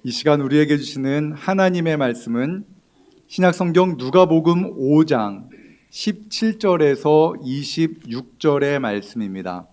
이 시간 우리에게 주시는 하나님의 말씀은 신약성경 누가복음 5장 17절에서 26절의 말씀입니다.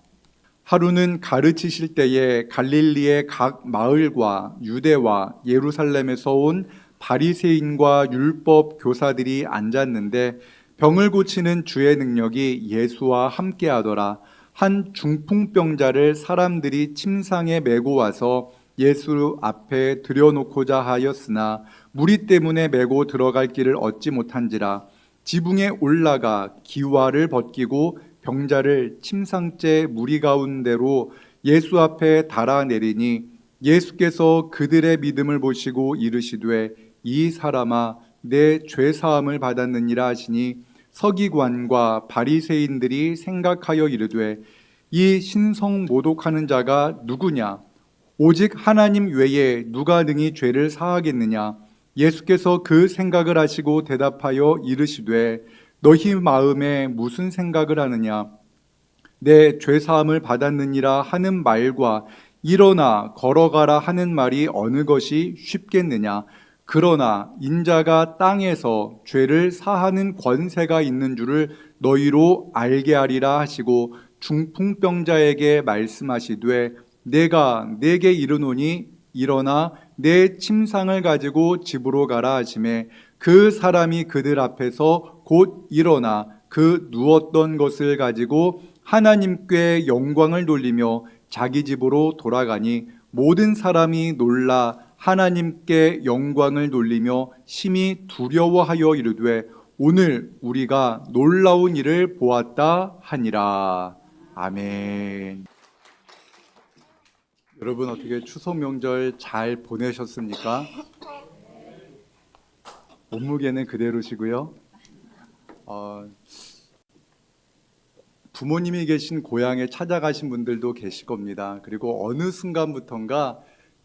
하루는 가르치실 때에 갈릴리의 각 마을과 유대와 예루살렘에서 온 바리새인과 율법 교사들이 앉았는데 병을 고치는 주의 능력이 예수와 함께하더라. 한 중풍병자를 사람들이 침상에 메고 와서 예수 앞에 들여놓고자 하였으나 무리 때문에 메고 들어갈 길을 얻지 못한지라. 지붕에 올라가 기와를 벗기고 병자를 침상째 무리 가운데로 예수 앞에 달아내리니 예수께서 그들의 믿음을 보시고 이르시되 이 사람아 내 죄 사함을 받았느니라 하시니 서기관과 바리새인들이 생각하여 이르되 이 신성 모독하는 자가 누구냐? 오직 하나님 외에 누가 능히 죄를 사하겠느냐? 예수께서 그 생각을 하시고 대답하여 이르시되 너희 마음에 무슨 생각을 하느냐? 내 죄사함을 받았느니라 하는 말과 일어나 걸어가라 하는 말이 어느 것이 쉽겠느냐? 그러나 인자가 땅에서 죄를 사하는 권세가 있는 줄을 너희로 알게 하리라 하시고 중풍병자에게 말씀하시되 내가 네게 이르노니 일어나 내 침상을 가지고 집으로 가라 하시매 그 사람이 그들 앞에서 곧 일어나 그 누웠던 것을 가지고 하나님께 영광을 돌리며 자기 집으로 돌아가니 모든 사람이 놀라 하나님께 영광을 돌리며 심히 두려워하여 이르되 오늘 우리가 놀라운 일을 보았다 하니라. 아멘. 여러분 어떻게 추석 명절 잘 보내셨습니까? 몸무게는 그대로시고요. 부모님이 계신 고향에 찾아가신 분들도 계실 겁니다. 그리고 어느 순간부턴가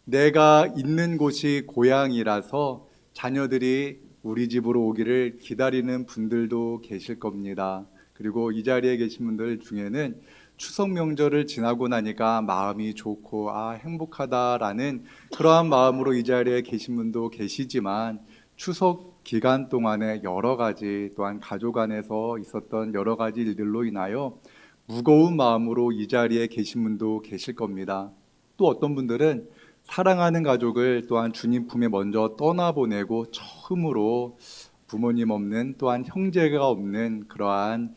내가 있는 곳이 고향이라서 자녀들이 우리 집으로 오기를 기다리는 분들도 계실 겁니다. 그리고 이 자리에 계신 분들 중에는 추석 명절을 지나고 나니까 마음이 좋고 행복하다라는 그러한 마음으로 이 자리에 계신 분도 계시지만 추석 기간 동안에 여러 가지 또한 가족 안에서 있었던 여러 가지 일들로 인하여 무거운 마음으로 이 자리에 계신 분도 계실 겁니다. 또 어떤 분들은 사랑하는 가족을 또한 주님 품에 먼저 떠나보내고 처음으로 부모님 없는 또한 형제가 없는 그러한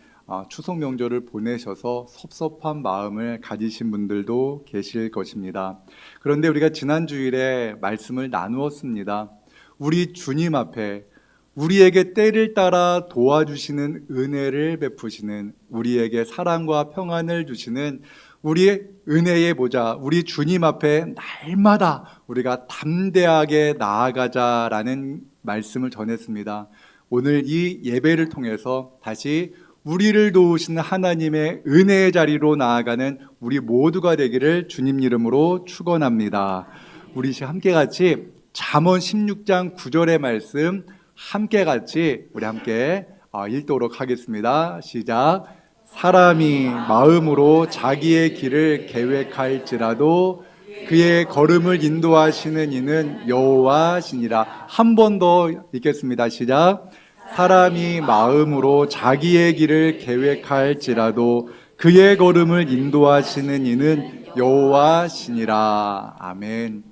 추석 명절을 보내셔서 섭섭한 마음을 가지신 분들도 계실 것입니다. 그런데 우리가 지난 주일에 말씀을 나누었습니다. 우리 주님 앞에 우리에게 때를 따라 도와주시는 은혜를 베푸시는 우리에게 사랑과 평안을 주시는 우리의 은혜의 보좌, 우리 주님 앞에 날마다 우리가 담대하게 나아가자라는 말씀을 전했습니다. 오늘 이 예배를 통해서 다시 우리를 도우시는 하나님의 은혜의 자리로 나아가는 우리 모두가 되기를 주님 이름으로 축원합니다. 우리 함께 같이 잠언 16장 9절의 말씀 함께 같이 우리 함께 읽도록 하겠습니다. 시작. 사람이 마음으로 자기의 길을 계획할지라도 그의 걸음을 인도하시는 이는 여호와시니라. 한 번 더 읽겠습니다. 시작. 사람이 마음으로 자기의 길을 계획할지라도 그의 걸음을 인도하시는 이는 여호와시니라. 아멘.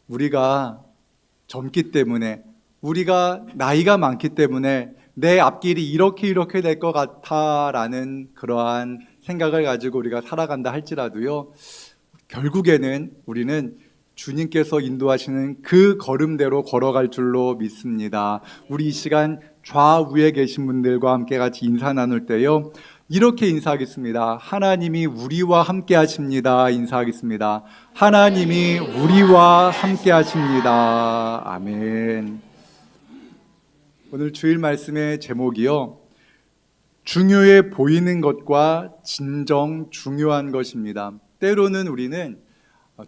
우리가 젊기 때문에 우리가 나이가 많기 때문에 내 앞길이 이렇게 될 것 같아라는 그러한 생각을 가지고 우리가 살아간다 할지라도요, 결국에는 우리는 주님께서 인도하시는 그 걸음대로 걸어갈 줄로 믿습니다. 우리 이 시간 좌우에 계신 분들과 함께 같이 인사 나눌 때요, 이렇게 인사하겠습니다. 하나님이 우리와 함께 하십니다. 인사하겠습니다. 하나님이 우리와 함께 하십니다. 아멘. 오늘 주일 말씀의 제목이요, 중요해 보이는 것과 진정 중요한 것입니다. 때로는 우리는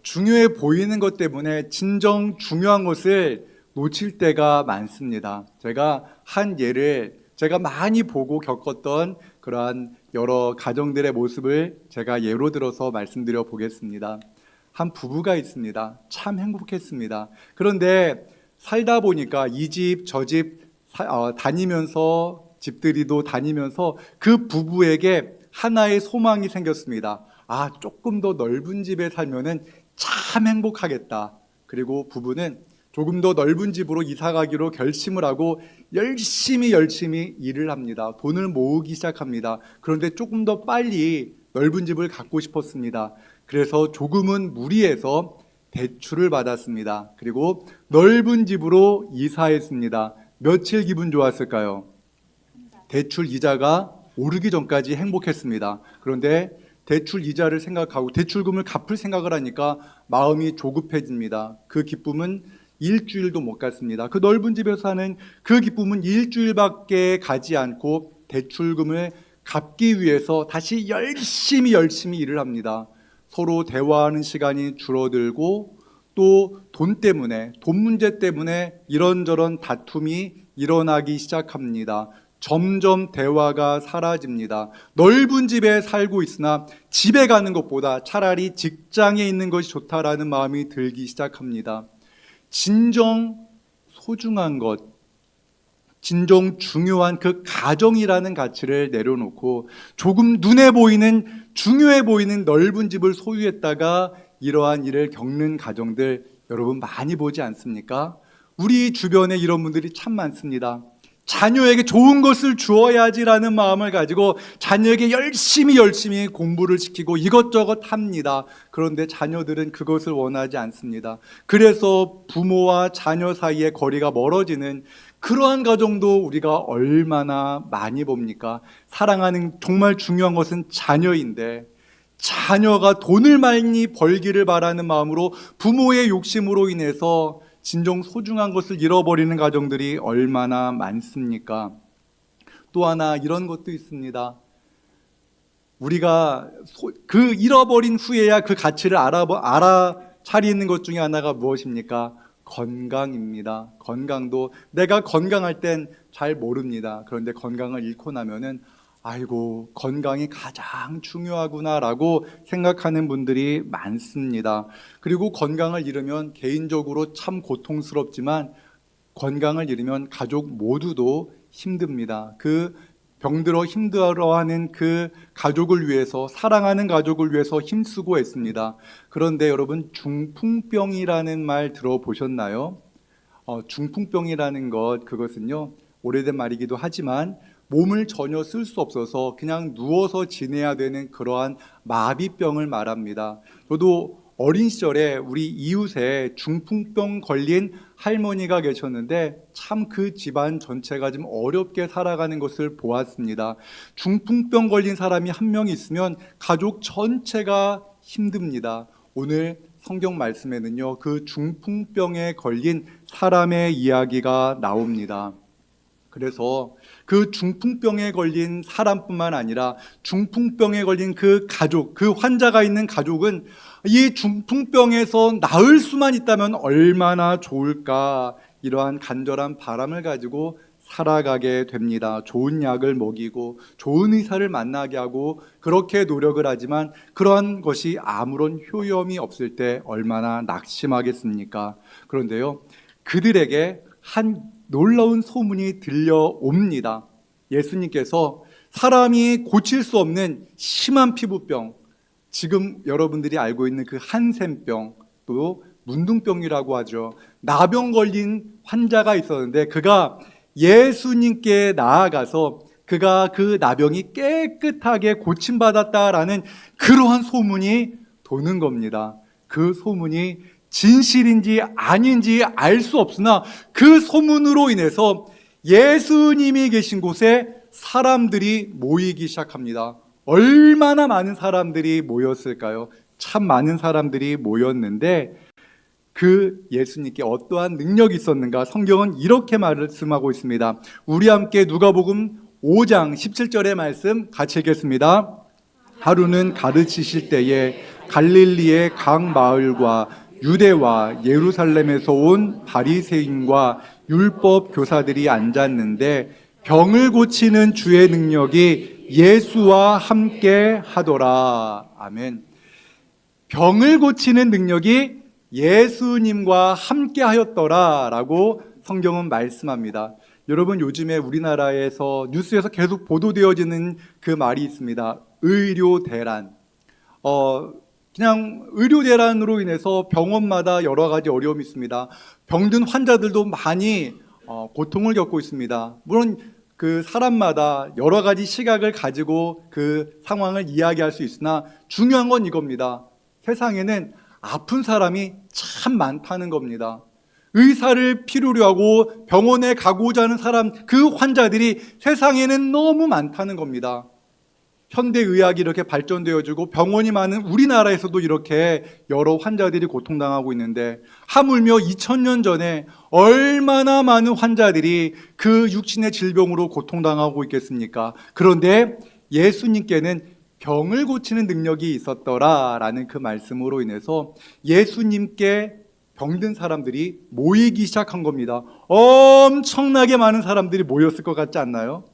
중요해 보이는 것 때문에 진정 중요한 것을 놓칠 때가 많습니다. 제가 한 예를 제가 많이 보고 겪었던 그러한 여러 가정들의 모습을 제가 예로 들어서 말씀드려 보겠습니다. 한 부부가 있습니다. 참 행복했습니다. 그런데 살다 보니까 이 집 저 집 다니면서 집들이도 다니면서 그 부부에게 하나의 소망이 생겼습니다. 아, 조금 더 넓은 집에 살면은 참 행복하겠다. 그리고 부부는 조금 더 넓은 집으로 이사 가기로 결심을 하고 열심히 일을 합니다. 돈을 모으기 시작합니다. 그런데 조금 더 빨리 넓은 집을 갖고 싶었습니다. 그래서 조금은 무리해서 대출을 받았습니다. 그리고 넓은 집으로 이사했습니다. 며칠 기분 좋았을까요? 대출 이자가 오르기 전까지 행복했습니다. 그런데 대출 이자를 생각하고 대출금을 갚을 생각을 하니까 마음이 조급해집니다. 그 기쁨은 일주일도 못 갔습니다. 그 넓은 집에서 사는 그 기쁨은 일주일밖에 가지 않고 대출금을 갚기 위해서 다시 열심히 일을 합니다. 서로 대화하는 시간이 줄어들고 또 돈 때문에, 돈 문제 때문에 이런저런 다툼이 일어나기 시작합니다. 점점 대화가 사라집니다. 넓은 집에 살고 있으나 집에 가는 것보다 차라리 직장에 있는 것이 좋다라는 마음이 들기 시작합니다. 진정 소중한 것, 진정 중요한 그 가정이라는 가치를 내려놓고 조금 눈에 보이는, 중요해 보이는 넓은 집을 소유했다가 이러한 일을 겪는 가정들 여러분 많이 보지 않습니까? 우리 주변에 이런 분들이 참 많습니다. 자녀에게 좋은 것을 주어야지라는 마음을 가지고 자녀에게 열심히 공부를 시키고 이것저것 합니다. 그런데 자녀들은 그것을 원하지 않습니다. 그래서 부모와 자녀 사이의 거리가 멀어지는 그러한 가정도 우리가 얼마나 많이 봅니까? 사랑하는 정말 중요한 것은 자녀인데 자녀가 돈을 많이 벌기를 바라는 마음으로 부모의 욕심으로 인해서 진정 소중한 것을 잃어버리는 가정들이 얼마나 많습니까? 또 하나 이런 것도 있습니다. 우리가 그 잃어버린 후에야 그 가치를 알아차리는 것 중에 하나가 무엇입니까? 건강입니다. 건강도 내가 건강할 땐 잘 모릅니다. 그런데 건강을 잃고 나면은 아이고, 건강이 가장 중요하구나라고 생각하는 분들이 많습니다. 그리고 건강을 잃으면 개인적으로 참 고통스럽지만 건강을 잃으면 가족 모두도 힘듭니다. 그 병들어 힘들어하는 그 가족을 위해서, 사랑하는 가족을 위해서 힘쓰고 애씁니다. 그런데 여러분, 중풍병이라는 말 들어보셨나요? 중풍병이라는 그것은요, 오래된 말이기도 하지만 몸을 전혀 쓸 수 없어서 그냥 누워서 지내야 되는 그러한 마비병을 말합니다. 저도 어린 시절에 우리 이웃에 중풍병 걸린 할머니가 계셨는데 참 그 집안 전체가 좀 어렵게 살아가는 것을 보았습니다. 중풍병 걸린 사람이 한 명 있으면 가족 전체가 힘듭니다. 오늘 성경 말씀에는요, 그 중풍병에 걸린 사람의 이야기가 나옵니다. 그래서 그 중풍병에 걸린 사람뿐만 아니라 중풍병에 걸린 그 가족, 그 환자가 있는 가족은 이 중풍병에서 나을 수만 있다면 얼마나 좋을까, 이러한 간절한 바람을 가지고 살아가게 됩니다. 좋은 약을 먹이고 좋은 의사를 만나게 하고 그렇게 노력을 하지만 그러한 것이 아무런 효험이 없을 때 얼마나 낙심하겠습니까? 그런데요, 그들에게 한 놀라운 소문이 들려옵니다. 예수님께서 사람이 고칠 수 없는 심한 피부병, 지금 여러분들이 알고 있는 그 한센병, 또 문둥병이라고 하죠. 나병 걸린 환자가 있었는데 그가 예수님께 나아가서 그가 그 나병이 깨끗하게 고침받았다라는 그러한 소문이 도는 겁니다. 그 소문이 진실인지 아닌지 알 수 없으나 그 소문으로 인해서 예수님이 계신 곳에 사람들이 모이기 시작합니다. 얼마나 많은 사람들이 모였을까요? 참 많은 사람들이 모였는데 그 예수님께 어떠한 능력이 있었는가? 성경은 이렇게 말씀하고 있습니다. 우리 함께 누가복음 5장 17절의 말씀 같이 읽겠습니다. 하루는 가르치실 때에 갈릴리의 각 마을과 유대와 예루살렘에서 온 바리새인과 율법 교사들이 앉았는데 병을 고치는 주의 능력이 예수와 함께 하더라. 아멘. 병을 고치는 능력이 예수님과 함께 하였더라라고 성경은 말씀합니다. 여러분, 요즘에 우리나라에서 뉴스에서 계속 보도되어지는 그 말이 있습니다. 의료대란. 그냥 의료대란으로 인해서 병원마다 여러 가지 어려움이 있습니다. 병든 환자들도 많이 고통을 겪고 있습니다. 물론 그 사람마다 여러 가지 시각을 가지고 그 상황을 이야기할 수 있으나 중요한 건 이겁니다. 세상에는 아픈 사람이 참 많다는 겁니다. 의사를 필요로 하고 병원에 가고자 하는 사람, 그 환자들이 세상에는 너무 많다는 겁니다. 현대의학이 이렇게 발전되어지고 병원이 많은 우리나라에서도 이렇게 여러 환자들이 고통당하고 있는데, 하물며 2000년 전에 얼마나 많은 환자들이 그 육신의 질병으로 고통당하고 있겠습니까? 그런데 예수님께는 병을 고치는 능력이 있었더라라는 그 말씀으로 인해서 예수님께 병든 사람들이 모이기 시작한 겁니다. 엄청나게 많은 사람들이 모였을 것 같지 않나요?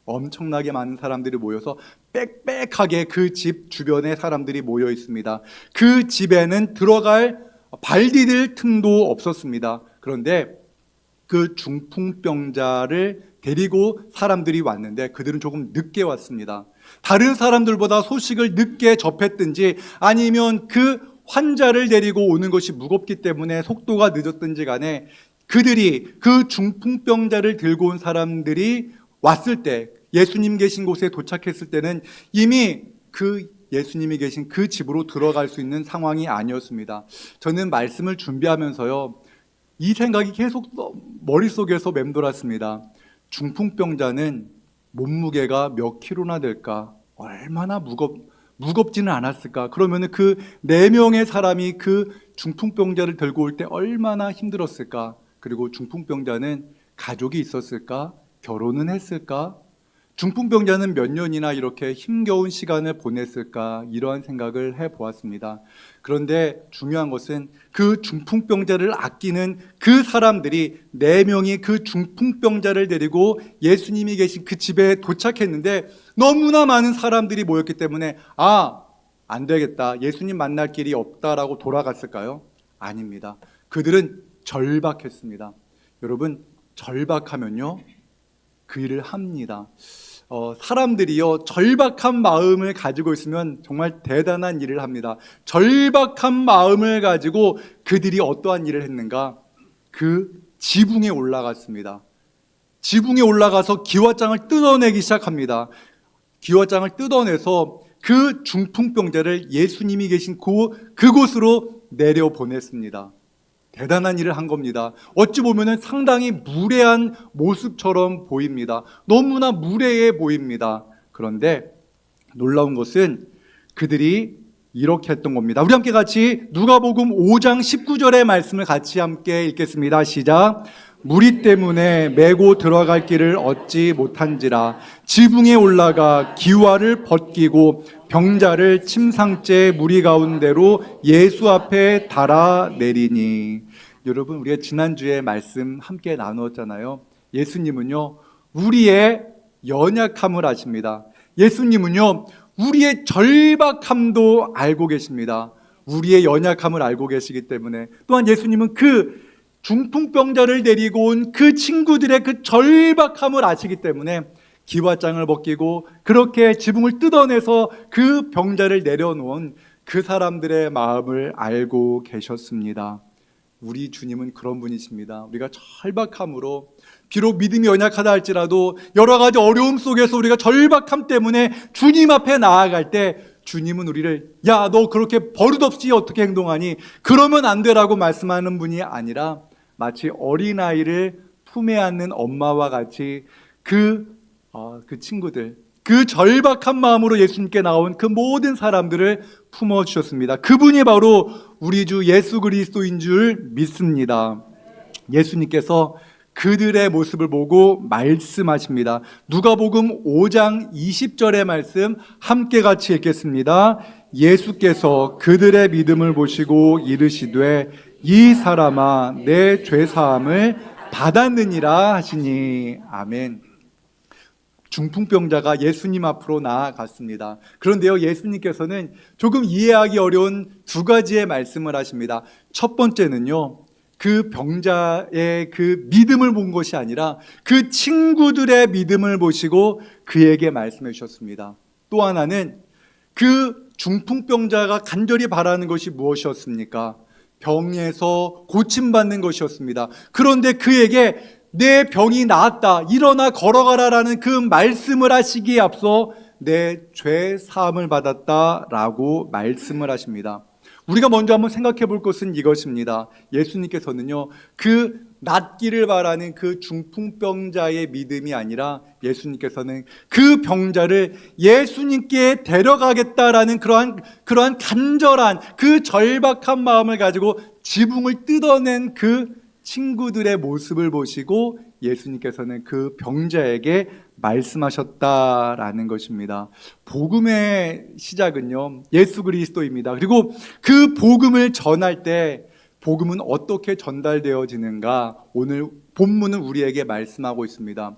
엄청나게 많은 사람들이 모여서 빽빽하게 그 집 주변에 사람들이 모여 있습니다. 그 집에는 들어갈 발 디딜 틈도 없었습니다. 그런데 그 중풍병자를 데리고 사람들이 왔는데 그들은 조금 늦게 왔습니다. 다른 사람들보다 소식을 늦게 접했든지 아니면 그 환자를 데리고 오는 것이 무겁기 때문에 속도가 늦었든지 간에 그들이 그 중풍병자를 들고 온 사람들이 왔을 때, 예수님 계신 곳에 도착했을 때는 이미 그 예수님이 계신 그 집으로 들어갈 수 있는 상황이 아니었습니다. 저는 말씀을 준비하면서요, 이 생각이 계속 머릿속에서 맴돌았습니다. 중풍병자는 몸무게가 몇 킬로나 될까? 얼마나 무겁지는 않았을까? 그러면 그 4명의 사람이 그 중풍병자를 들고 올 때 얼마나 힘들었을까? 그리고 중풍병자는 가족이 있었을까? 결혼은 했을까? 중풍병자는 몇 년이나 이렇게 힘겨운 시간을 보냈을까? 이러한 생각을 해보았습니다. 그런데 중요한 것은 그 중풍병자를 아끼는 그 사람들이 4명이 그 중풍병자를 데리고 예수님이 계신 그 집에 도착했는데 너무나 많은 사람들이 모였기 때문에 안 되겠다, 예수님 만날 길이 없다라고 돌아갔을까요? 아닙니다. 그들은 절박했습니다. 여러분, 절박하면요 그 일을 합니다. 사람들이요 절박한 마음을 가지고 있으면 정말 대단한 일을 합니다. 절박한 마음을 가지고 그들이 어떠한 일을 했는가? 그 지붕에 올라갔습니다. 지붕에 올라가서 기와장을 뜯어내기 시작합니다. 기와장을 뜯어내서 그 중풍병자를 예수님이 계신 그곳으로 내려보냈습니다. 대단한 일을 한 겁니다. 어찌 보면 상당히 무례한 모습처럼 보입니다. 너무나 무례해 보입니다. 그런데 놀라운 것은 그들이 이렇게 했던 겁니다. 우리 함께 같이 누가복음 5장 19절의 말씀을 같이 함께 읽겠습니다. 시작. 무리 때문에 메고 들어갈 길을 얻지 못한지라 지붕에 올라가 기와를 벗기고 병자를 침상째 무리 가운데로 예수 앞에 달아내리니. 여러분, 우리가 지난주에 말씀 함께 나누었잖아요. 예수님은요 우리의 연약함을 아십니다. 예수님은요 우리의 절박함도 알고 계십니다. 우리의 연약함을 알고 계시기 때문에 또한 예수님은 그 중풍병자를 데리고 온 그 친구들의 그 절박함을 아시기 때문에 기와장을 벗기고 그렇게 지붕을 뜯어내서 그 병자를 내려놓은 그 사람들의 마음을 알고 계셨습니다. 우리 주님은 그런 분이십니다. 우리가 절박함으로, 비록 믿음이 연약하다 할지라도 여러 가지 어려움 속에서 우리가 절박함 때문에 주님 앞에 나아갈 때 주님은 우리를 야, 너 그렇게 버릇없이 어떻게 행동하니? 그러면 안 되라고 말씀하는 분이 아니라 마치 어린아이를 품에 안는 엄마와 같이 그 친구들, 그 절박한 마음으로 예수님께 나온 그 모든 사람들을 품어주셨습니다. 그분이 바로 우리 주 예수 그리스도인 줄 믿습니다. 예수님께서 그들의 모습을 보고 말씀하십니다. 누가복음 5장 20절의 말씀 함께 같이 읽겠습니다. 예수께서 그들의 믿음을 보시고 이르시되 이 사람아 내 죄사함을 받았느니라 하시니. 아멘. 중풍병자가 예수님 앞으로 나아갔습니다. 그런데요, 예수님께서는 조금 이해하기 어려운 두 가지의 말씀을 하십니다. 첫 번째는요, 그 병자의 그 믿음을 본 것이 아니라 그 친구들의 믿음을 보시고 그에게 말씀해 주셨습니다. 또 하나는 그 중풍병자가 간절히 바라는 것이 무엇이었습니까? 병에서 고침받는 것이었습니다. 그런데 그에게 내 병이 나았다, 일어나 걸어가라라는 그 말씀을 하시기에 앞서 내 죄 사함을 받았다라고 말씀을 하십니다. 우리가 먼저 한번 생각해 볼 것은 이것입니다. 예수님께서는요, 그 낫기를 바라는 그 중풍병자의 믿음이 아니라 예수님께서는 그 병자를 예수님께 데려가겠다라는 그러한 간절한 그 절박한 마음을 가지고 지붕을 뜯어낸 그 친구들의 모습을 보시고 예수님께서는 그 병자에게 말씀하셨다라는 것입니다. 복음의 시작은요, 예수 그리스도입니다. 그리고 그 복음을 전할 때 복음은 어떻게 전달되어지는가, 오늘 본문은 우리에게 말씀하고 있습니다.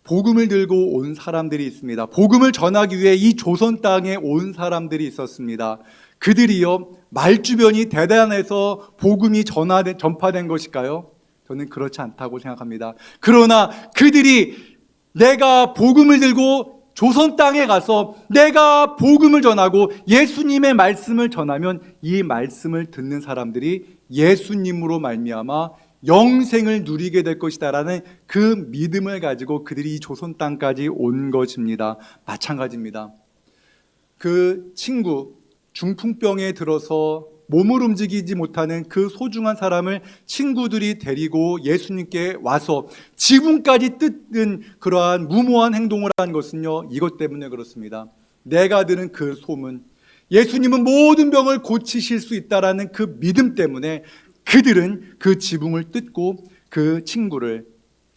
복음을 들고 온 사람들이 있습니다. 복음을 전하기 위해 이 조선 땅에 온 사람들이 있었습니다. 그들이요, 말주변이 대단해서 복음이 전파된 것일까요? 저는 그렇지 않다고 생각합니다. 그러나 그들이 내가 복음을 들고 조선 땅에 가서 내가 복음을 전하고 예수님의 말씀을 전하면 이 말씀을 듣는 사람들이 예수님으로 말미암아 영생을 누리게 될 것이다라는 그 믿음을 가지고 그들이 이 조선 땅까지 온 것입니다. 마찬가지입니다. 그 친구, 중풍병에 들어서 몸을 움직이지 못하는 그 소중한 사람을 친구들이 데리고 예수님께 와서 지붕까지 뜯는 그러한 무모한 행동을 한 것은요, 이것 때문에 그렇습니다. 내가 들은 그 소문, 예수님은 모든 병을 고치실 수 있다라는 그 믿음 때문에 그들은 그 지붕을 뜯고 그 친구를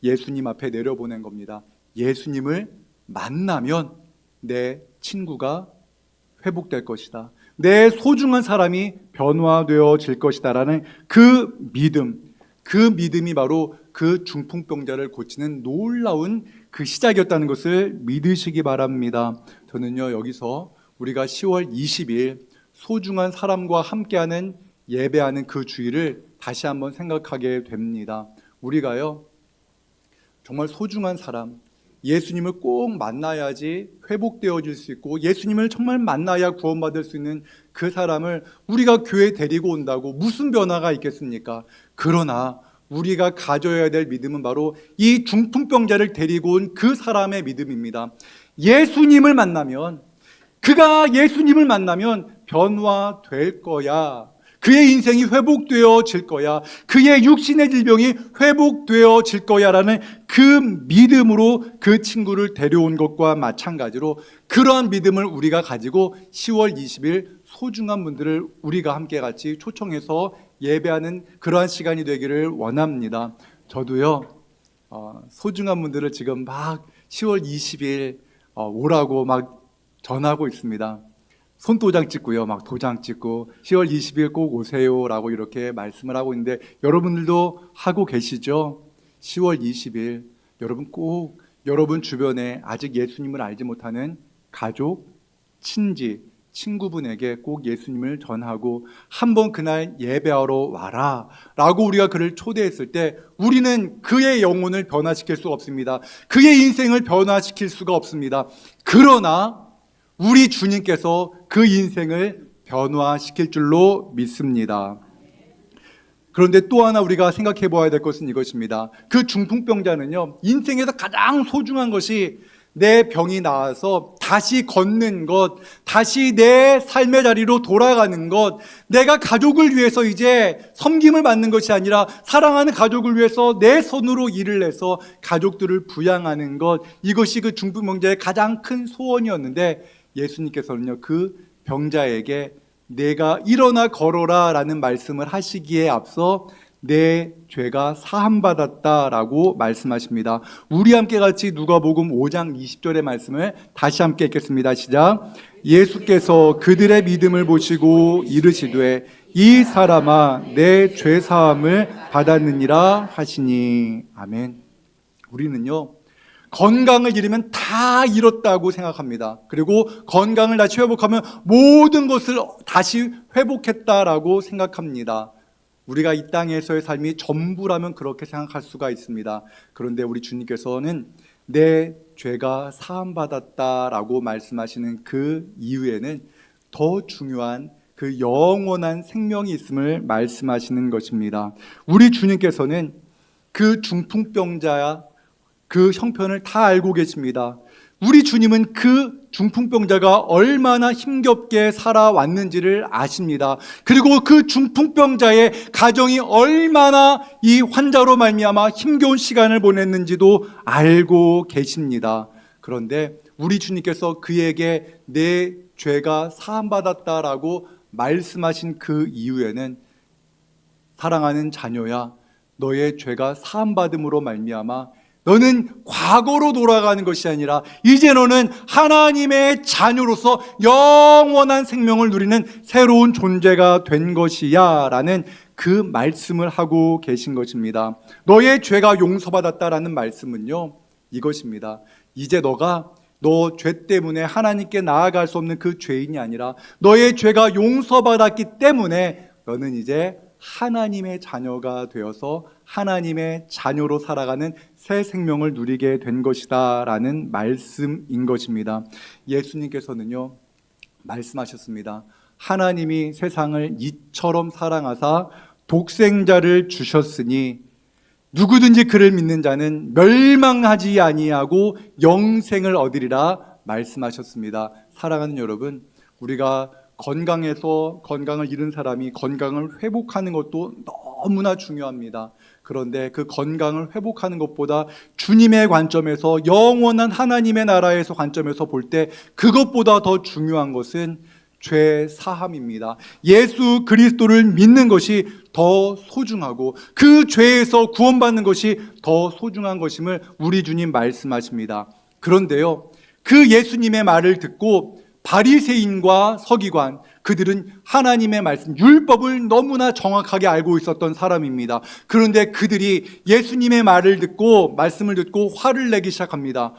예수님 앞에 내려보낸 겁니다. 예수님을 만나면 내 친구가 회복될 것이다, 내 소중한 사람이 변화되어질 것이다라는 그 믿음이 바로 그 중풍병자를 고치는 놀라운 그 시작이었다는 것을 믿으시기 바랍니다. 저는요, 여기서 우리가 10월 20일 소중한 사람과 함께하는 예배하는 그 주일을 다시 한번 생각하게 됩니다. 우리가요, 정말 소중한 사람, 예수님을 꼭 만나야지 회복되어질 수 있고 예수님을 정말 만나야 구원받을 수 있는 그 사람을 우리가 교회에 데리고 온다고 무슨 변화가 있겠습니까? 그러나 우리가 가져야 될 믿음은 바로 이 중풍병자를 데리고 온 그 사람의 믿음입니다. 그가 예수님을 만나면 변화될 거야. 그의 인생이 회복되어질 거야. 그의 육신의 질병이 회복되어질 거야라는 그 믿음으로 그 친구를 데려온 것과 마찬가지로 그러한 믿음을 우리가 가지고 10월 20일 소중한 분들을 우리가 함께 같이 초청해서 예배하는 그러한 시간이 되기를 원합니다. 저도요, 소중한 분들을 지금 막 10월 20일 오라고 막 전하고 있습니다. 손도장 찍고요, 막 도장 찍고 10월 20일 꼭 오세요라고 이렇게 말씀을 하고 있는데 여러분들도 하고 계시죠? 10월 20일 여러분 꼭 여러분 주변에 아직 예수님을 알지 못하는 가족, 친지, 친구분에게 꼭 예수님을 전하고 한번 그날 예배하러 와라 라고 우리가 그를 초대했을 때 우리는 그의 영혼을 변화시킬 수가 없습니다. 그의 인생을 변화시킬 수가 없습니다. 그러나 우리 주님께서 그 인생을 변화시킬 줄로 믿습니다. 그런데 또 하나 우리가 생각해 보아야 될 것은 이것입니다. 그 중풍병자는요, 인생에서 가장 소중한 것이 내 병이 나아서 다시 걷는 것, 다시 내 삶의 자리로 돌아가는 것, 내가 가족을 위해서 이제 섬김을 받는 것이 아니라 사랑하는 가족을 위해서 내 손으로 일을 해서 가족들을 부양하는 것, 이것이 그 중풍병자의 가장 큰 소원이었는데 예수님께서는요, 그 병자에게 내가 일어나 걸어라 라는 말씀을 하시기에 앞서 내 죄가 사함받았다라고 말씀하십니다. 우리 함께 같이 누가복음 5장 20절의 말씀을 다시 함께 읽겠습니다. 시작. 예수께서 그들의 믿음을 보시고 이르시되 이 사람아 내 죄 사함을 받았느니라 하시니. 아멘. 우리는요, 건강을 잃으면 다 잃었다고 생각합니다. 그리고 건강을 다시 회복하면 모든 것을 다시 회복했다라고 생각합니다. 우리가 이 땅에서의 삶이 전부라면 그렇게 생각할 수가 있습니다. 그런데 우리 주님께서는 내 죄가 사함받았다라고 말씀하시는 그 이유에는 더 중요한 그 영원한 생명이 있음을 말씀하시는 것입니다. 우리 주님께서는 그 중풍병자 그 형편을 다 알고 계십니다. 우리 주님은 그 중풍병자가 얼마나 힘겹게 살아왔는지를 아십니다. 그리고 그 중풍병자의 가정이 얼마나 이 환자로 말미암아 힘겨운 시간을 보냈는지도 알고 계십니다. 그런데 우리 주님께서 그에게 내 죄가 사함받았다라고 말씀하신 그 이유에는 사랑하는 자녀야, 너의 죄가 사함받음으로 말미암아 너는 과거로 돌아가는 것이 아니라 이제 너는 하나님의 자녀로서 영원한 생명을 누리는 새로운 존재가 된 것이야 라는 그 말씀을 하고 계신 것입니다. 너의 죄가 용서받았다라는 말씀은요, 이것입니다. 이제 너 죄 때문에 하나님께 나아갈 수 없는 그 죄인이 아니라 너의 죄가 용서받았기 때문에 너는 이제 하나님의 자녀가 되어서 하나님의 자녀로 살아가는 새 생명을 누리게 된 것이다 라는 말씀인 것입니다. 예수님께서는요 말씀하셨습니다. 하나님이 세상을 이처럼 사랑하사 독생자를 주셨으니 누구든지 그를 믿는 자는 멸망하지 아니하고 영생을 얻으리라 말씀하셨습니다. 사랑하는 여러분, 우리가 건강을 잃은 사람이 건강을 회복하는 것도 너무나 중요합니다. 그런데 그 건강을 회복하는 것보다 주님의 관점에서, 영원한 하나님의 나라에서 관점에서 볼 때 그것보다 더 중요한 것은 죄 사함입니다. 예수 그리스도를 믿는 것이 더 소중하고 그 죄에서 구원받는 것이 더 소중한 것임을 우리 주님 말씀하십니다. 그런데요, 그 예수님의 말을 듣고 바리새인과 서기관, 그들은 하나님의 말씀, 율법을 너무나 정확하게 알고 있었던 사람입니다. 그런데 그들이 예수님의 말을 듣고, 말씀을 듣고 화를 내기 시작합니다.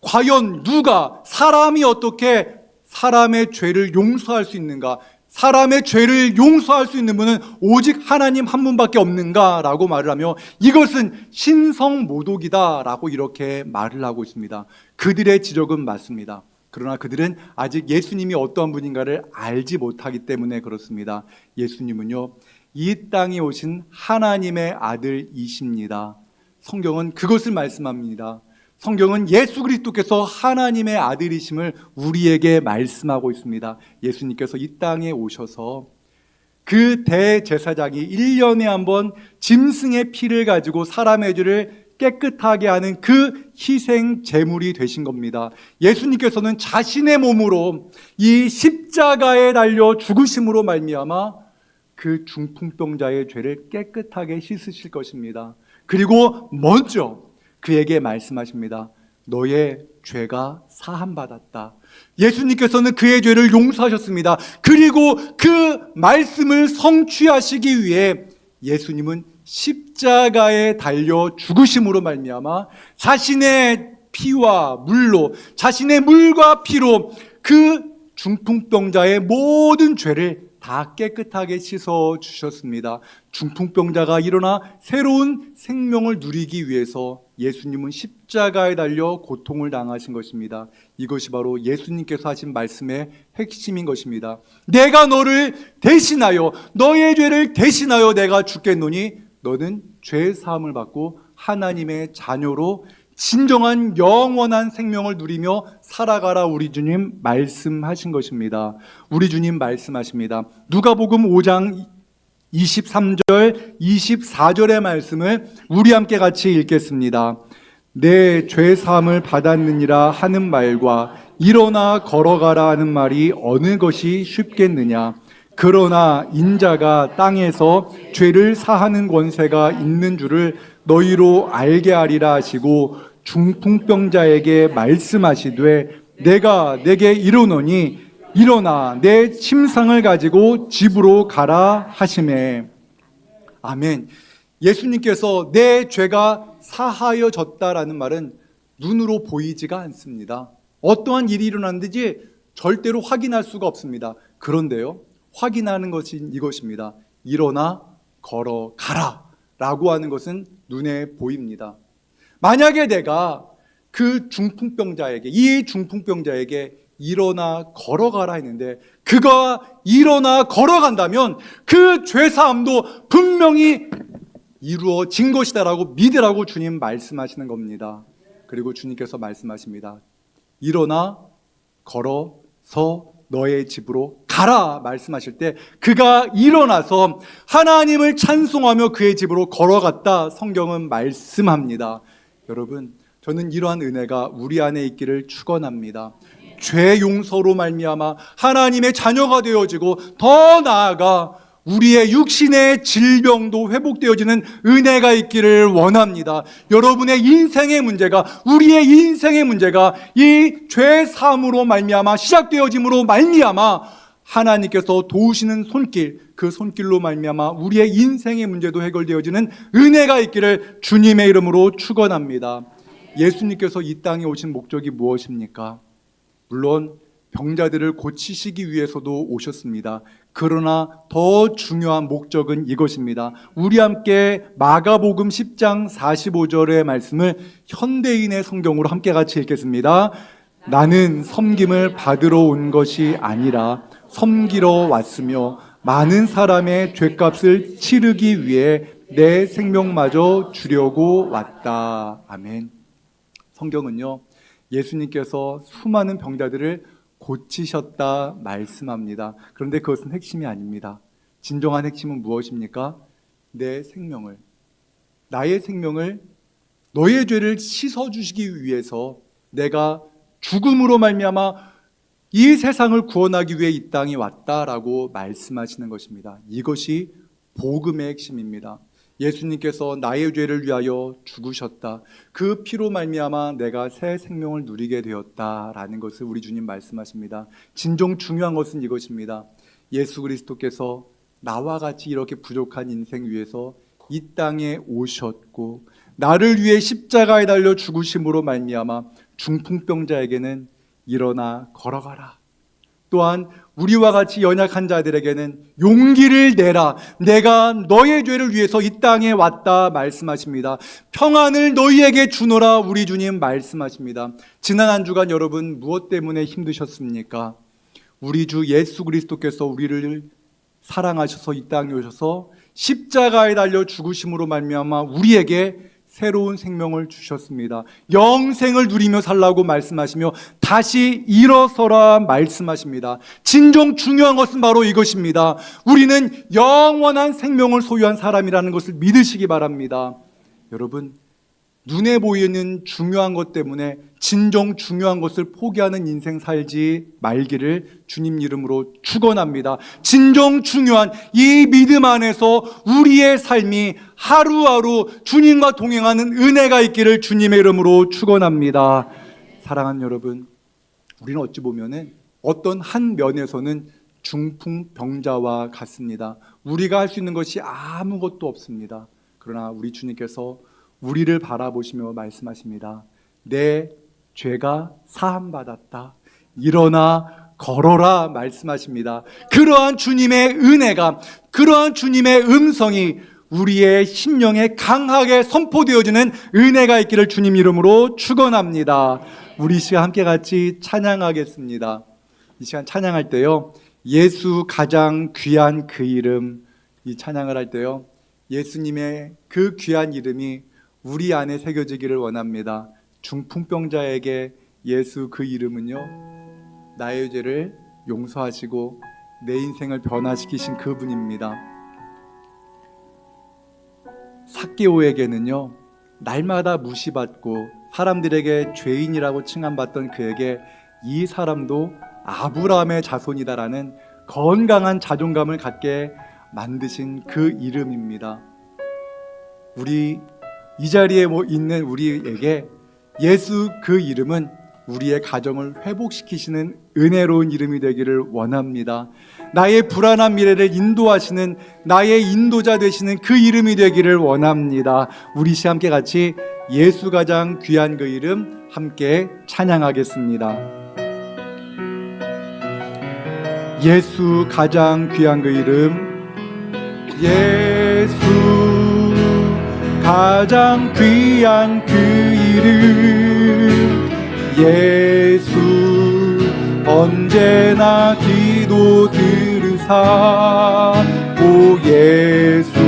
과연 누가, 사람이 어떻게 사람의 죄를 용서할 수 있는가? 사람의 죄를 용서할 수 있는 분은 오직 하나님 한 분밖에 없는가? 라고 말을 하며 이것은 신성모독이다 라고 이렇게 말을 하고 있습니다. 그들의 지적은 맞습니다. 그러나 그들은 아직 예수님이 어떠한 분인가를 알지 못하기 때문에 그렇습니다. 예수님은요, 이 땅에 오신 하나님의 아들이십니다. 성경은 그것을 말씀합니다. 성경은 예수 그리스도께서 하나님의 아들이심을 우리에게 말씀하고 있습니다. 예수님께서 이 땅에 오셔서 그 대제사장이 1년에 한 번 짐승의 피를 가지고 사람의 죄를 깨끗하게 하는 그 희생 제물이 되신 겁니다. 예수님께서는 자신의 몸으로 이 십자가에 달려 죽으심으로 말미암아 그 중풍병자의 죄를 깨끗하게 씻으실 것입니다. 그리고 먼저 그에게 말씀하십니다. 너의 죄가 사함받았다. 예수님께서는 그의 죄를 용서하셨습니다. 그리고 그 말씀을 성취하시기 위해 예수님은 십자가에 달려 죽으심으로 말미암아 자신의 피와 물로, 자신의 물과 피로 그 중풍병자의 모든 죄를 다 깨끗하게 씻어 주셨습니다. 중풍병자가 일어나 새로운 생명을 누리기 위해서 예수님은 십자가에 달려 고통을 당하신 것입니다. 이것이 바로 예수님께서 하신 말씀의 핵심인 것입니다. 내가 너를 대신하여, 너의 죄를 대신하여 내가 죽겠노니 너는 죄 사함을 받고 하나님의 자녀로 진정한 영원한 생명을 누리며 살아가라. 우리 주님 말씀하신 것입니다. 우리 주님 말씀하십니다. 누가복음 5장 23절 24절의 말씀을 우리 함께 같이 읽겠습니다. 내 죄 사함을 받았느니라 하는 말과 일어나 걸어가라 하는 말이 어느 것이 쉽겠느냐? 그러나 인자가 땅에서 죄를 사하는 권세가 있는 줄을 너희로 알게 하리라 하시고 중풍병자에게 말씀하시되 내가 내게 이르노니 일어나 내 침상을 가지고 집으로 가라 하시매. 아멘. 예수님께서 내 죄가 사하여졌다라는 말은 눈으로 보이지가 않습니다. 어떠한 일이 일어났는지 절대로 확인할 수가 없습니다. 그런데요, 확인하는 것이 이것입니다. 일어나 걸어가라 라고 하는 것은 눈에 보입니다. 만약에 내가 이 중풍병자에게 일어나 걸어가라 했는데 그가 일어나 걸어간다면 그 죄사함도 분명히 이루어진 것이다 라고 믿으라고 주님 말씀하시는 겁니다. 그리고 주님께서 말씀하십니다. 일어나 걸어서 너의 집으로 가라 말씀하실 때 그가 일어나서 하나님을 찬송하며 그의 집으로 걸어갔다 성경은 말씀합니다. 여러분, 저는 이러한 은혜가 우리 안에 있기를 축원합니다. 죄 용서로 말미암아 하나님의 자녀가 되어지고 더 나아가 우리의 육신의 질병도 회복되어지는 은혜가 있기를 원합니다. 여러분의 인생의 문제가, 우리의 인생의 문제가 이 죄 사함으로 말미암아 시작되어짐으로 말미암아 하나님께서 도우시는 손길, 그 손길로 말미암아 우리의 인생의 문제도 해결되어지는 은혜가 있기를 주님의 이름으로 축원합니다. 예수님께서 이 땅에 오신 목적이 무엇입니까? 물론 병자들을 고치시기 위해서도 오셨습니다. 그러나 더 중요한 목적은 이것입니다. 우리 함께 마가복음 10장 45절의 말씀을 현대인의 성경으로 함께 같이 읽겠습니다. 나는 섬김을 받으러 온 것이 아니라 섬기러 왔으며 많은 사람의 죄값을 치르기 위해 내 생명마저 주려고 왔다. 아멘. 성경은요, 예수님께서 수많은 병자들을 고치셨다 말씀합니다. 그런데 그것은 핵심이 아닙니다. 진정한 핵심은 무엇입니까? 나의 생명을 너의 죄를 씻어주시기 위해서 내가 죽음으로 말미암아 이 세상을 구원하기 위해 이 땅에 왔다라고 말씀하시는 것입니다. 이것이 복음의 핵심입니다. 예수님께서 나의 죄를 위하여 죽으셨다. 그 피로 말미암아 내가 새 생명을 누리게 되었다라는 것을 우리 주님 말씀하십니다. 진정 중요한 것은 이것입니다. 예수 그리스도께서 나와 같이 이렇게 부족한 인생 위에서 이 땅에 오셨고 나를 위해 십자가에 달려 죽으심으로 말미암아 중풍병자에게는 일어나 걸어가라. 또한 우리와 같이 연약한 자들에게는 용기를 내라. 내가 너의 죄를 위해서 이 땅에 왔다 말씀하십니다. 평안을 너희에게 주노라 우리 주님 말씀하십니다. 지난 한 주간 여러분 무엇 때문에 힘드셨습니까? 우리 주 예수 그리스도께서 우리를 사랑하셔서 이 땅에 오셔서 십자가에 달려 죽으심으로 말미암아 우리에게 새로운 생명을 주셨습니다. 영생을 누리며 살라고 말씀하시며 다시 일어서라 말씀하십니다. 진정 중요한 것은 바로 이것입니다. 우리는 영원한 생명을 소유한 사람이라는 것을 믿으시기 바랍니다. 여러분, 눈에 보이는 중요한 것 때문에 진정 중요한 것을 포기하는 인생 살지 말기를 주님 이름으로 축원합니다. 진정 중요한 이 믿음 안에서 우리의 삶이 하루하루 주님과 동행하는 은혜가 있기를 주님의 이름으로 축원합니다. 사랑하는 여러분, 우리는 어찌 보면은 어떤 한 면에서는 중풍병자와 같습니다. 우리가 할 수 있는 것이 아무것도 없습니다. 그러나 우리 주님께서 우리를 바라보시며 말씀하십니다. 내 죄가 사함받았다. 일어나 걸어라 말씀하십니다. 그러한 주님의 은혜가, 그러한 주님의 음성이 우리의 심령에 강하게 선포되어지는 은혜가 있기를 주님 이름으로 축원합니다. 우리 시간 함께 같이 찬양하겠습니다. 이 시간 찬양할 때요, 예수 가장 귀한 그 이름, 이 찬양을 할 때요, 예수님의 그 귀한 이름이 우리 안에 새겨지기를 원합니다. 중풍병자에게 예수 그 이름은요, 나의 죄를 용서하시고 내 인생을 변화시키신 그분입니다. 삭개오에게는요, 날마다 무시받고 사람들에게 죄인이라고 칭함받던 그에게 이 사람도 아브라함의 자손이다라는 건강한 자존감을 갖게 만드신 그 이름입니다. 우리 이 자리에 있는 우리에게 예수 그 이름은 우리의 가정을 회복시키시는 은혜로운 이름이 되기를 원합니다. 나의 불안한 미래를 인도하시는 나의 인도자 되시는 그 이름이 되기를 원합니다. 우리 함께 같이 예수 가장 귀한 그 이름 함께 찬양하겠습니다. 예수 가장 귀한 그 이름, 예수 가장 귀한 그 이름, 예수 언제나 기도 들으사, 오 예수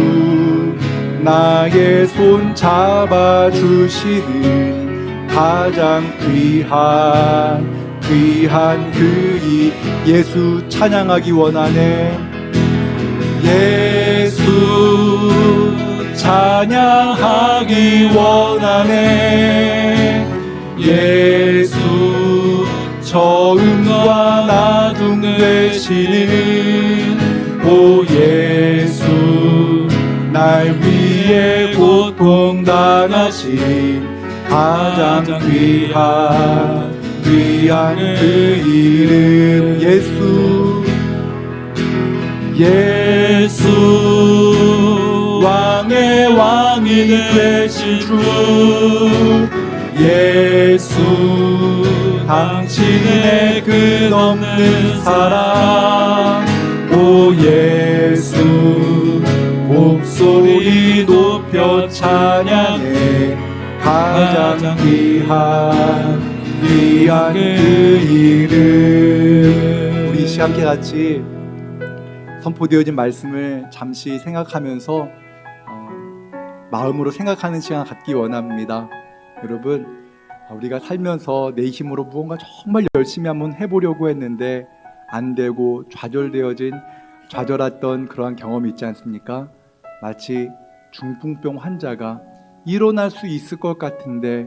나의 손 잡아주시는 가장 귀한 그 예수 찬양하기 원하네. 예수 찬양하기 원하네. 예수 처음과 나중 되시는 오 예수 날 위해 고통 당하신 가장 귀한 그 이름, 예수 예수 왕의 왕이 되신 주, 예수 당신의 끝없는 사랑, 오 예수 목소리 높여 찬양해 가장 귀한 그 이름. 우리 함께 같이 선포되어진 말씀을 잠시 생각하면서 마음으로 생각하는 시간 갖기 원합니다. 여러분, 우리가 살면서 내 힘으로 무언가 정말 열심히 한번 해보려고 했는데 안 되고 좌절했던 그러한 경험이 있지 않습니까? 마치 중풍병 환자가 일어날 수 있을 것 같은데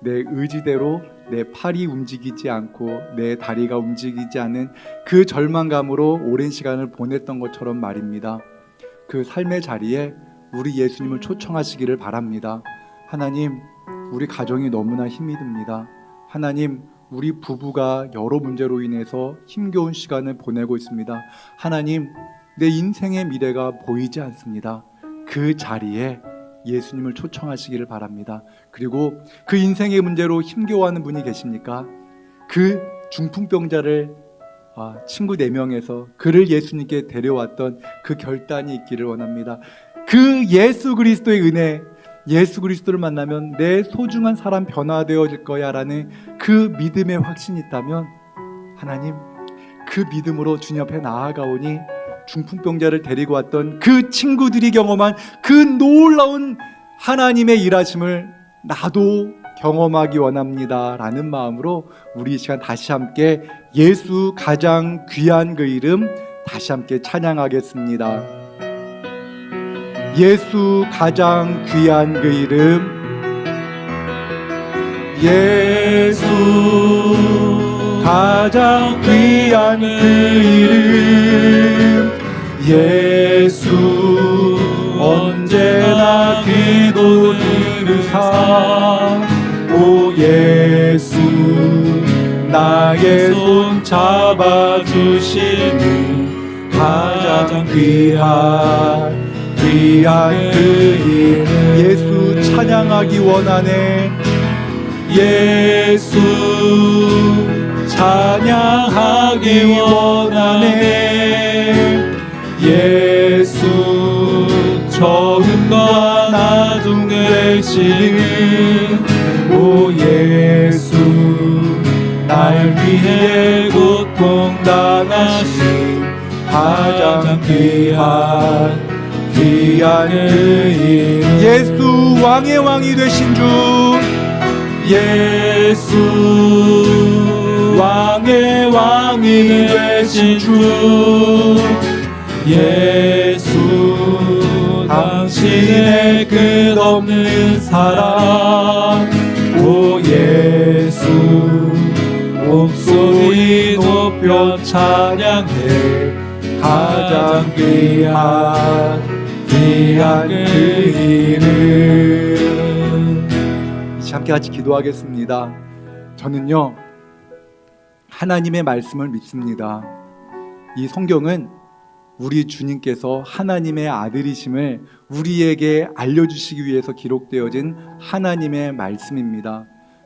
내 의지대로 내 팔이 움직이지 않고 내 다리가 움직이지 않은 그 절망감으로 오랜 시간을 보냈던 것처럼 말입니다. 그 삶의 자리에 우리 예수님을 초청하시기를 바랍니다. 하나님, 우리 가정이 너무나 힘이 듭니다. 하나님, 우리 부부가 여러 문제로 인해서 힘겨운 시간을 보내고 있습니다. 하나님, 내 인생의 미래가 보이지 않습니다. 그 자리에 예수님을 초청하시기를 바랍니다. 그리고 그 인생의 문제로 힘겨워하는 분이 계십니까? 그 중풍병자를 친구 4명에서 그를 예수님께 데려왔던 그 결단이 있기를 원합니다. 그 예수 그리스도의 은혜, 예수 그리스도를 만나면 내 소중한 사람 변화되어질 거야 라는 그 믿음의 확신이 있다면 하나님, 그 믿음으로 주님 앞에 나아가오니 중풍병자를 데리고 왔던 그 친구들이 경험한 그 놀라운 하나님의 일하심을 나도 경험하기 원합니다 라는 마음으로 우리 이 시간 다시 함께 예수 가장 귀한 그 이름 다시 함께 찬양하겠습니다. 예수 가장 귀한 그 이름, 예수 가장 귀한 그 이름, 예수 언제나 기도 들으사, 오 예수 나의 손 잡아주시는 가장 귀한 그 이름, 예수 찬양하기 원하네. 예수 찬양하기 원하네. 예수 처음과 나중 되시는 오 예수 날 위해 고통 당하신 가장 귀한 그 이름, 예수 왕의 왕이 되신 주, 예수 왕의 왕이 되신 주, 예수 당신의 끝없는 사랑, 오 예수 목소리 높여 찬양해 가장 귀한 그 이름. 함께 같이 기도하겠습니다. 저는요 하나님의 말씀을 믿습니다. 이 성경은 우리 주님께서 하나님의 아들이심을 우리에게 알려주시기 위해서 기록되어진 하나님의 말씀입니다.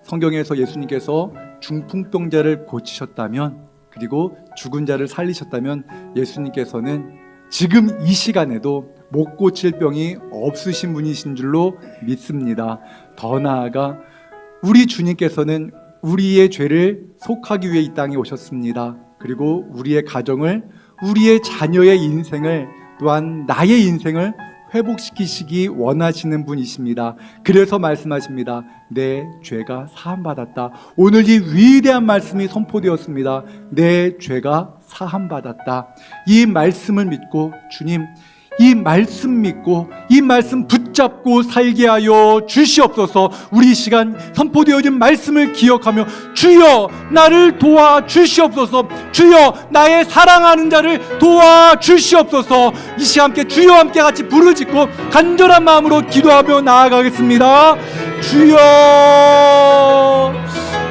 성경에서 예수님께서 중풍병자를 고치셨다면, 그리고 죽은 자를 살리셨다면 예수님께서는 지금 이 시간에도 못 고칠 병이 없으신 분이신 줄로 믿습니다. 더 나아가 우리 주님께서는 우리의 죄를 속하기 위해 이 땅에 오셨습니다. 그리고 우리의 가정을, 우리의 자녀의 인생을, 또한 나의 인생을 회복시키시기 원하시는 분이십니다. 그래서 말씀하십니다. 내 죄가 사함받았다. 오늘 이 위대한 말씀이 선포되었습니다. 내 죄가 사함받았다. 이 말씀을 믿고, 주님, 이 말씀 믿고 이 말씀 붙잡고 살게 하여 주시옵소서. 우리 이 시간 선포되어진 말씀을 기억하며 주여 나를 도와 주시옵소서. 주여 나의 사랑하는 자를 도와 주시옵소서. 이 시간 함께 주여 함께 같이 부르짖고 간절한 마음으로 기도하며 나아가겠습니다. 주여,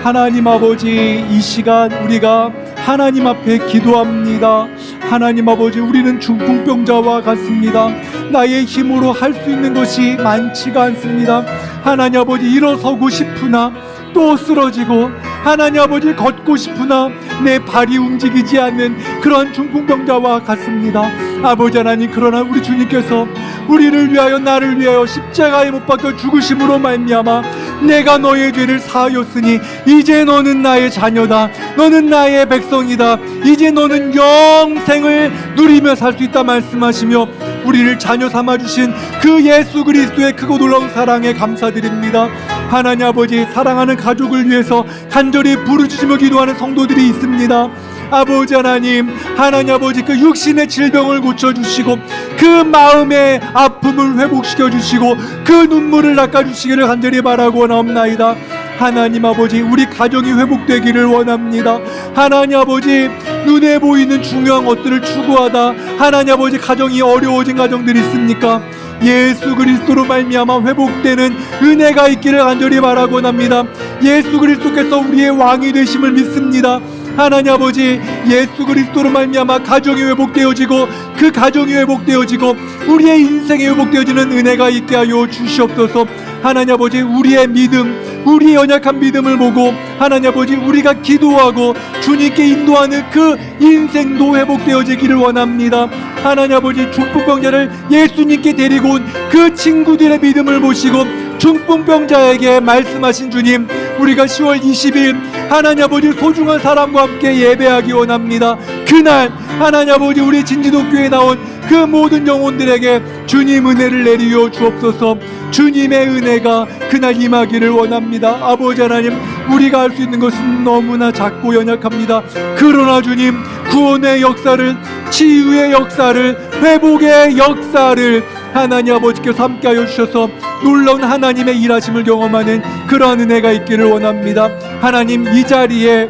하나님 아버지, 이 시간 우리가 하나님 앞에 기도합니다. 하나님 아버지, 우리는 중풍병자와 같습니다. 나의 힘으로 할 수 있는 것이 많지가 않습니다. 하나님 아버지, 일어서고 싶으나 또 쓰러지고, 하나님 아버지, 걷고 싶으나 내 발이 움직이지 않는 그런 중풍병자와 같습니다. 아버지 하나님, 그러나 우리 주님께서 우리를 위하여, 나를 위하여 십자가에 못 박혀 죽으심으로 말미암아 내가 너의 죄를 사하였으니 이제 너는 나의 자녀다. 너는 나의 백성이다. 이제 너는 영생을 누리며 살 수 있다 말씀하시며 우리를 자녀 삼아주신 그 예수 그리스도의 크고 놀라운 사랑에 감사드립니다. 하나님 아버지, 사랑하는 가족을 위해서 간절히 부르짖으며 기도하는 성도들이 있습니다. 아버지 하나님, 하나님 아버지, 그 육신의 질병을 고쳐주시고 그 마음의 아픔을 회복시켜주시고 그 눈물을 닦아주시기를 간절히 바라고 원하옵나이다. 하나님 아버지, 우리 가정이 회복되기를 원합니다. 하나님 아버지, 눈에 보이는 중요한 것들을 추구하다 하나님 아버지 가정이 어려워진 가정들이 있습니까? 예수 그리스도로 말미암아 회복되는 은혜가 있기를 간절히 바라고 원합니다. 예수 그리스도께서 우리의 왕이 되심을 믿습니다. 하나님 아버지, 예수 그리스도로 말미암아 가정이 회복되어지고 그 가정이 회복되어지고 우리의 인생이 회복되어지는 은혜가 있게 하여 주시옵소서. 하나님 아버지, 우리의 믿음, 우리의 연약한 믿음을 보고 하나님 아버지, 우리가 기도하고 주님께 인도하는 그 인생도 회복되어지기를 원합니다. 하나님 아버지, 중풍병자를 예수님께 데리고 온 그 친구들의 믿음을 보시고 중풍병자에게 말씀하신 주님, 우리가 10월 20일 하나님 아버지 소중한 사람과 함께 예배하기 원합니다. 그날 하나님 아버지, 우리 진지도교회에 나온 그 모든 영혼들에게 주님 은혜를 내리어 주옵소서. 주님의 은혜가 그날 임하기를 원합니다. 아버지 하나님, 우리가 할 수 있는 것은 너무나 작고 연약합니다. 그러나 주님, 구원의 역사를, 치유의 역사를, 회복의 역사를 하나님 아버지께서 함께하여 주셔서 놀라운 하나님의 일하심을 경험하는 그러한 은혜가 있기를 원합니다. 하나님, 이 자리에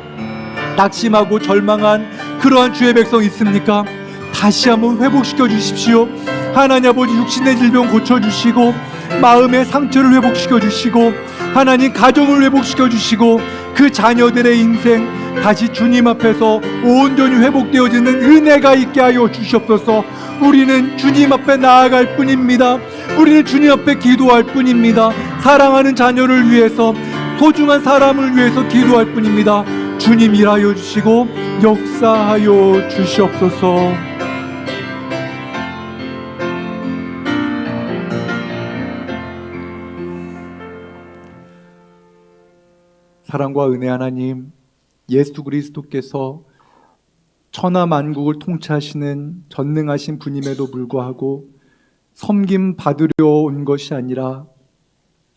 낙심하고 절망한 그러한 주의 백성 있습니까? 다시 한번 회복시켜 주십시오. 하나님 아버지, 육신의 질병 고쳐주시고 마음의 상처를 회복시켜 주시고 하나님 가정을 회복시켜 주시고 그 자녀들의 인생 다시 주님 앞에서 온전히 회복되어지는 은혜가 있게 하여 주시옵소서. 우리는 주님 앞에 나아갈 뿐입니다. 우리는 주님 앞에 기도할 뿐입니다. 사랑하는 자녀를 위해서, 소중한 사람을 위해서 기도할 뿐입니다. 주님 일하여 주시고 역사하여 주시옵소서. 사랑과 은혜 하나님, 예수 그리스도께서 천하 만국을 통치하시는 전능하신 분임에도 불구하고 섬김 받으려 온 것이 아니라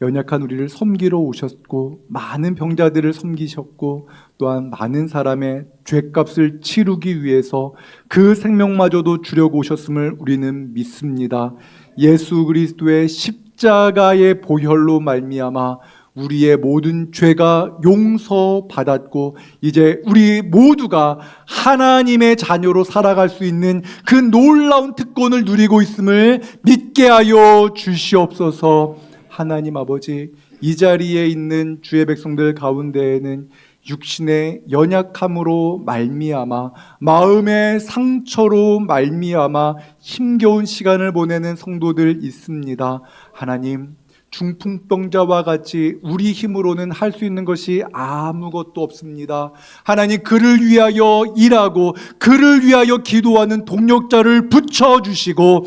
연약한 우리를 섬기러 오셨고 많은 병자들을 섬기셨고 또한 많은 사람의 죄값을 치르기 위해서 그 생명마저도 주려고 오셨음을 우리는 믿습니다. 예수 그리스도의 십자가의 보혈로 말미암아 우리의 모든 죄가 용서받았고 이제 우리 모두가 하나님의 자녀로 살아갈 수 있는 그 놀라운 특권을 누리고 있음을 믿게 하여 주시옵소서. 하나님 아버지, 이 자리에 있는 주의 백성들 가운데에는 육신의 연약함으로 말미암아 마음의 상처로 말미암아 힘겨운 시간을 보내는 성도들 있습니다. 하나님, 중풍병자와 같이 우리 힘으로는 할 수 있는 것이 아무것도 없습니다. 하나님, 그를 위하여 일하고 그를 위하여 기도하는 동력자를 붙여주시고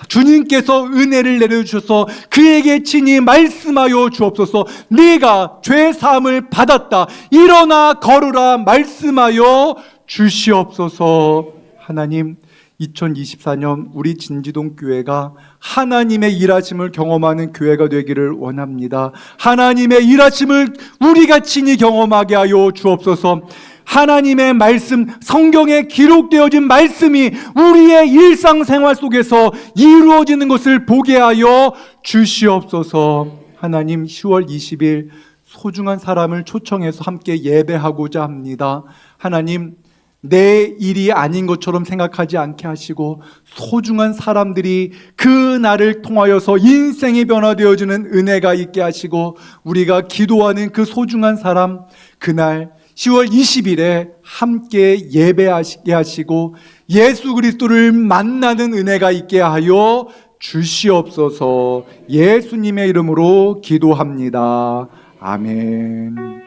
주님께서 은혜를 내려주셔서 그에게 친히 말씀하여 주옵소서. 네가 죄 사함을 받았다, 일어나 걸으라 말씀하여 주시옵소서. 하나님, 2024년 우리 진지동 교회가 하나님의 일하심을 경험하는 교회가 되기를 원합니다. 하나님의 일하심을 우리가 친히 경험하게 하여 주옵소서. 하나님의 말씀, 성경에 기록되어진 말씀이 우리의 일상생활 속에서 이루어지는 것을 보게 하여 주시옵소서. 하나님, 10월 20일 소중한 사람을 초청해서 함께 예배하고자 합니다. 하나님, 내 일이 아닌 것처럼 생각하지 않게 하시고 소중한 사람들이 그 날을 통하여서 인생이 변화되어지는 은혜가 있게 하시고 우리가 기도하는 그 소중한 사람, 그날 10월 20일에 함께 예배하시게 하시고 예수 그리스도를 만나는 은혜가 있게 하여 주시옵소서. 예수님의 이름으로 기도합니다. 아멘.